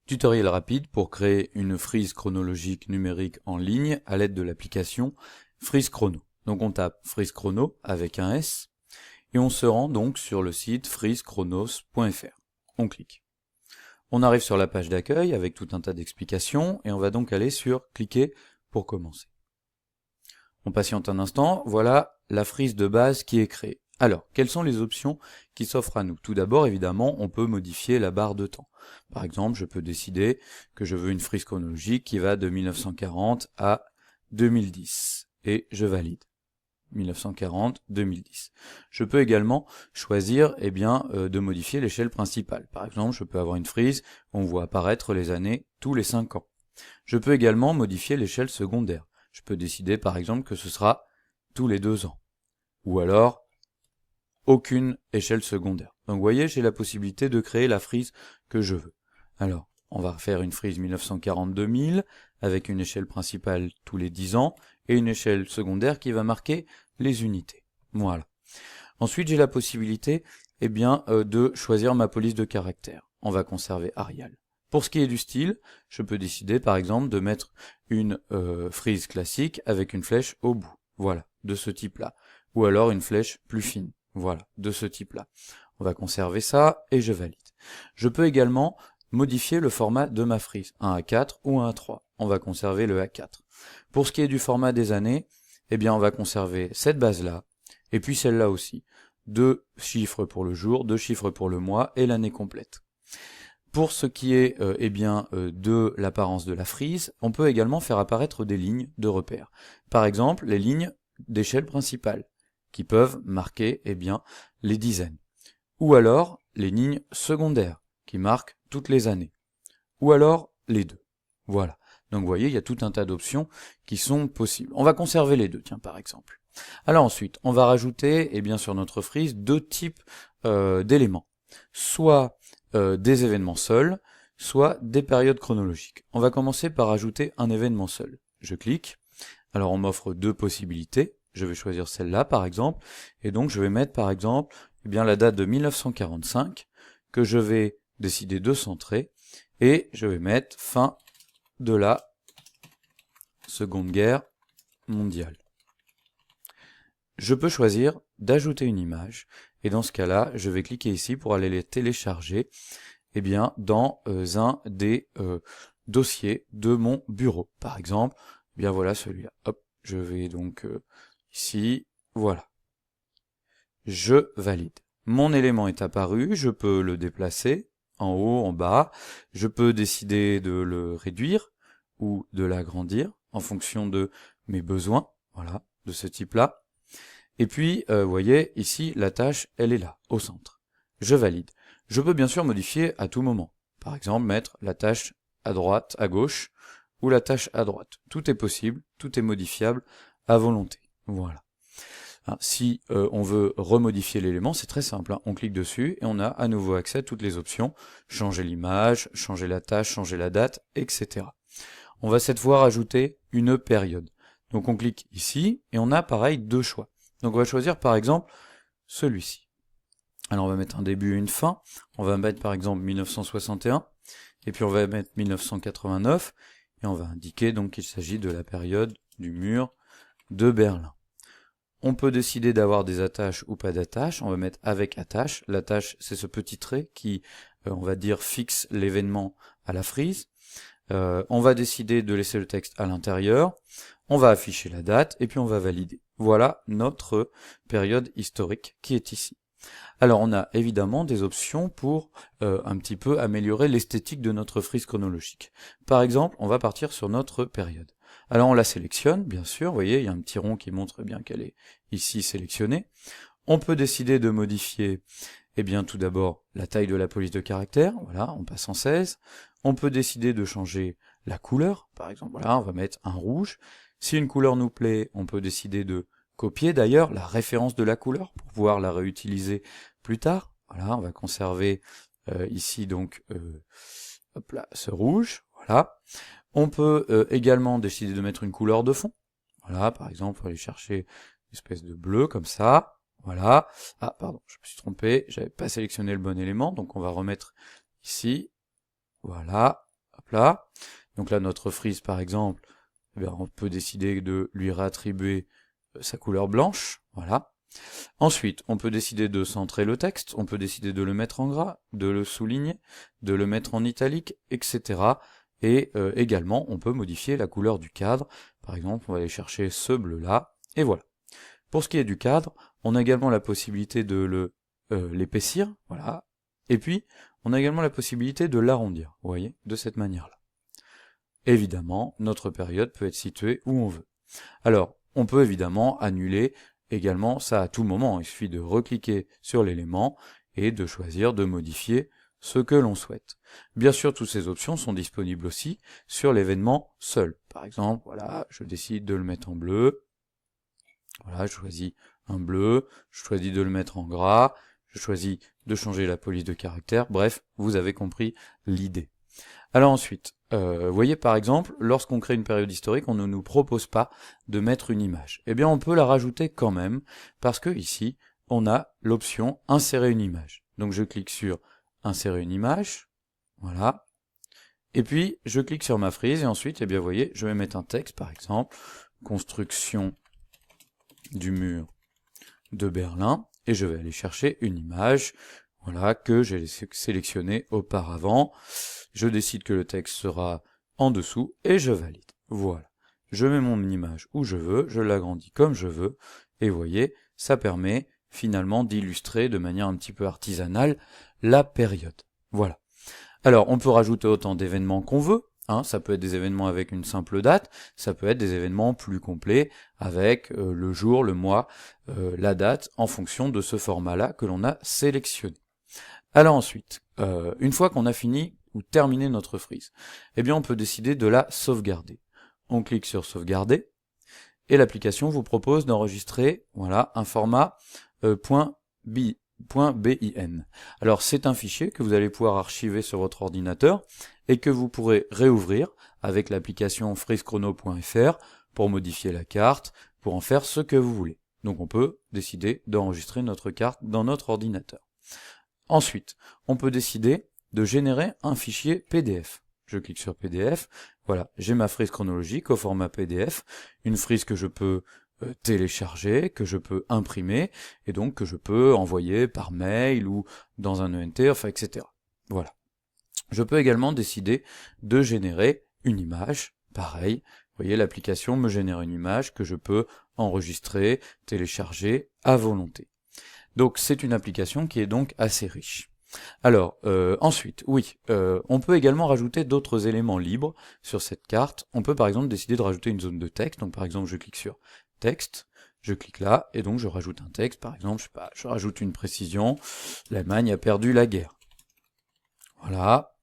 Tutoriel rapide pour créer une frise chronologique numérique en ligne à l'aide de l'application Frise Chrono. Donc on tape Frise Chrono avec un S et on se rend donc sur le site frisechronos.fr. On clique. On arrive sur la page d'accueil avec tout un tas d'explications et on va donc aller sur Cliquer pour commencer. On patiente un instant, voilà la frise de base qui est créée. Alors, quelles sont les options qui s'offrent à nous? Tout d'abord, évidemment, on peut modifier la barre de temps. Par exemple, je peux décider que je veux une frise chronologique qui va de 1940 à 2010. Et je valide. 1940-2010. Je peux également choisir de modifier l'échelle principale. Par exemple, je peux avoir une frise où on voit apparaître les années tous les 5 ans. Je peux également modifier l'échelle secondaire. Je peux décider par exemple que ce sera tous les 2 ans. Ou alors aucune échelle secondaire. Donc vous voyez, j'ai la possibilité de créer la frise que je veux. Alors, on va faire une frise 1940-2000 avec une échelle principale tous les 10 ans et une échelle secondaire qui va marquer les unités. Voilà. Ensuite, j'ai la possibilité de choisir ma police de caractère. On va conserver Arial. Pour ce qui est du style, je peux décider par exemple de mettre une frise classique avec une flèche au bout. Voilà, de ce type-là. Ou alors une flèche plus fine. Voilà, de ce type-là. On va conserver ça et je valide. Je peux également modifier le format de ma frise, un A4 ou un A3. On va conserver le A4. Pour ce qui est du format des années, on va conserver cette base-là, et puis celle-là aussi. 2 chiffres pour le jour, 2 chiffres pour le mois et l'année complète. Pour ce qui est de l'apparence de la frise, on peut également faire apparaître des lignes de repère. Par exemple, les lignes d'échelle principale, qui peuvent marquer les dizaines. Ou alors les lignes secondaires, qui marquent toutes les années. Ou alors les deux. Voilà. Donc vous voyez, il y a tout un tas d'options qui sont possibles. On va conserver les deux, tiens, par exemple. Alors ensuite, on va rajouter sur notre frise 2 types d'éléments. Soit des événements seuls, soit des périodes chronologiques. On va commencer par ajouter un événement seul. Je clique. Alors on m'offre 2 possibilités. Je vais choisir celle-là par exemple, et donc je vais mettre par exemple la date de 1945, que je vais décider de centrer, et je vais mettre fin de la Seconde Guerre mondiale. Je peux choisir d'ajouter une image, et dans ce cas-là, je vais cliquer ici pour aller les télécharger dans un des dossiers de mon bureau. Par exemple, voilà celui-là. Hop, je vais donc ici, voilà. Je valide. Mon élément est apparu, je peux le déplacer en haut, en bas. Je peux décider de le réduire ou de l'agrandir en fonction de mes besoins, voilà, de ce type-là. Et puis, vous voyez, ici, la tâche, elle est là, au centre. Je valide. Je peux bien sûr modifier à tout moment. Par exemple, mettre la tâche à droite, à gauche, ou la tâche à droite. Tout est possible, tout est modifiable à volonté. Voilà. Si on veut remodifier l'élément, c'est très simple. On clique dessus et on a à nouveau accès à toutes les options. Changer l'image, changer la tâche, changer la date, etc. On va cette fois rajouter une période. Donc on clique ici et on a pareil 2 choix. Donc on va choisir par exemple celui-ci. Alors on va mettre un début et une fin. On va mettre par exemple 1961 et puis on va mettre 1989 et on va indiquer donc qu'il s'agit de la période du mur de Berlin. On peut décider d'avoir des attaches ou pas d'attaches. On va mettre avec attache. L'attache, c'est ce petit trait qui, on va dire, fixe l'événement à la frise. On va décider de laisser le texte à l'intérieur. On va afficher la date et puis on va valider. Voilà notre période historique qui est ici. Alors on a évidemment des options pour un petit peu améliorer l'esthétique de notre frise chronologique. Par exemple, on va partir sur notre période. Alors on la sélectionne, bien sûr, vous voyez, il y a un petit rond qui montre bien qu'elle est ici sélectionnée. On peut décider de modifier, tout d'abord, la taille de la police de caractère, voilà, on passe en 16. On peut décider de changer la couleur, par exemple, voilà, on va mettre un rouge. Si une couleur nous plaît, on peut décider de copier d'ailleurs la référence de la couleur pour pouvoir la réutiliser plus tard. Voilà, on va conserver ici donc hop là, ce rouge, voilà. On peut également décider de mettre une couleur de fond. Voilà, par exemple, on va aller chercher une espèce de bleu comme ça. Voilà. Ah, pardon, je me suis trompé, j'avais pas sélectionné le bon élément, donc on va remettre ici. Voilà. Hop là. Donc là, notre frise, par exemple, eh bien, on peut décider de lui réattribuer sa couleur blanche. Voilà. Ensuite, on peut décider de centrer le texte, on peut décider de le mettre en gras, de le souligner, de le mettre en italique, etc. Et également, on peut modifier la couleur du cadre. Par exemple, on va aller chercher ce bleu-là, et voilà. Pour ce qui est du cadre, on a également la possibilité de l'épaissir, voilà. Et puis, on a également la possibilité de l'arrondir, vous voyez, de cette manière-là. Évidemment, notre période peut être située où on veut. Alors, on peut évidemment annuler également ça à tout moment. Il suffit de recliquer sur l'élément et de choisir de modifier ce que l'on souhaite. Bien sûr, toutes ces options sont disponibles aussi sur l'événement seul. Par exemple, voilà, je décide de le mettre en bleu. Voilà, je choisis un bleu, je choisis de le mettre en gras, je choisis de changer la police de caractère. Bref, vous avez compris l'idée. Alors ensuite, vous voyez par exemple, lorsqu'on crée une période historique, on ne nous propose pas de mettre une image. Eh bien, on peut la rajouter quand même, parce que ici, on a l'option insérer une image. Donc je clique sur insérer une image, voilà. Et puis, je clique sur ma frise, et ensuite, eh bien, vous voyez, je vais mettre un texte, par exemple, construction du mur de Berlin, et je vais aller chercher une image, voilà, que j'ai sélectionnée auparavant. Je décide que le texte sera en dessous, et je valide. Voilà. Je mets mon image où je veux, je l'agrandis comme je veux, et vous voyez, ça permet finalement d'illustrer de manière un petit peu artisanale la période. Voilà. Alors, on peut rajouter autant d'événements qu'on veut, ça peut être des événements avec une simple date, ça peut être des événements plus complets avec le jour, le mois, la date, en fonction de ce format-là que l'on a sélectionné. Alors ensuite, une fois qu'on a fini ou terminé notre frise, eh bien on peut décider de la sauvegarder. On clique sur sauvegarder, et l'application vous propose d'enregistrer voilà, un format .bin. Alors c'est un fichier que vous allez pouvoir archiver sur votre ordinateur et que vous pourrez réouvrir avec l'application frisechrono.fr pour modifier la carte, pour en faire ce que vous voulez. Donc on peut décider d'enregistrer notre carte dans notre ordinateur. Ensuite, on peut décider de générer un fichier PDF. Je clique sur PDF, voilà, j'ai ma frise chronologique au format PDF, une frise que je peux télécharger, que je peux imprimer, et donc que je peux envoyer par mail ou dans un ENT, enfin, etc. Voilà. Je peux également décider de générer une image, pareil, vous voyez, l'application me génère une image que je peux enregistrer, télécharger à volonté. Donc c'est une application qui est donc assez riche. Alors, ensuite, oui, on peut également rajouter d'autres éléments libres sur cette carte. On peut par exemple décider de rajouter une zone de texte. Donc par exemple, je clique sur texte, je clique là, et donc je rajoute un texte. Par exemple, je sais pas, je rajoute une précision. L'Allemagne a perdu la guerre. Voilà,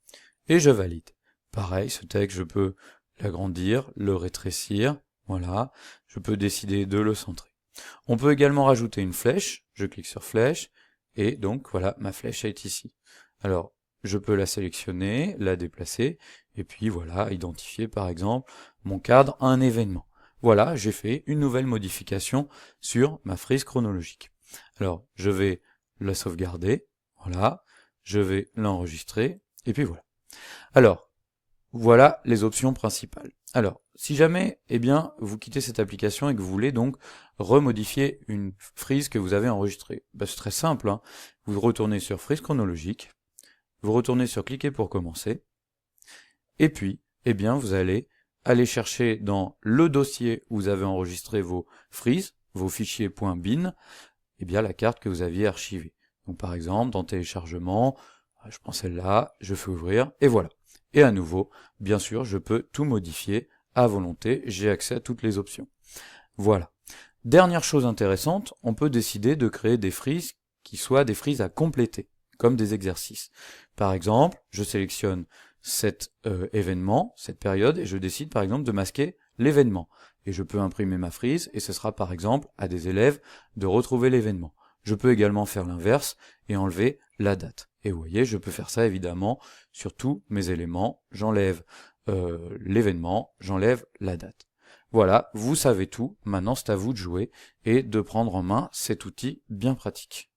et je valide. Pareil, ce texte, je peux l'agrandir, le rétrécir. Voilà, je peux décider de le centrer. On peut également rajouter une flèche. Je clique sur flèche. Et donc, voilà, ma flèche est ici. Alors, je peux la sélectionner, la déplacer, et puis voilà, identifier par exemple mon cadre à un événement. Voilà, j'ai fait une nouvelle modification sur ma frise chronologique. Alors, je vais la sauvegarder, voilà, je vais l'enregistrer, et puis voilà. Alors, voilà les options principales. Alors, si jamais, eh bien, vous quittez cette application et que vous voulez donc remodifier une frise que vous avez enregistrée, c'est très simple, Vous retournez sur frise chronologique, vous retournez sur cliquer pour commencer, et puis, eh bien, vous allez aller chercher dans le dossier où vous avez enregistré vos frises, vos fichiers .bin, eh bien, la carte que vous aviez archivée. Donc, par exemple, dans téléchargement, je prends celle-là, je fais ouvrir, et voilà. Et à nouveau, bien sûr, je peux tout modifier à volonté, j'ai accès à toutes les options. Voilà. Dernière chose intéressante, on peut décider de créer des frises qui soient des frises à compléter, comme des exercices. Par exemple, je sélectionne cet événement, cette période, et je décide par exemple de masquer l'événement. Et je peux imprimer ma frise, et ce sera par exemple à des élèves de retrouver l'événement. Je peux également faire l'inverse et enlever la date. Et vous voyez, je peux faire ça évidemment sur tous mes éléments. J'enlève l'événement, j'enlève la date. Voilà, vous savez tout. Maintenant, c'est à vous de jouer et de prendre en main cet outil bien pratique.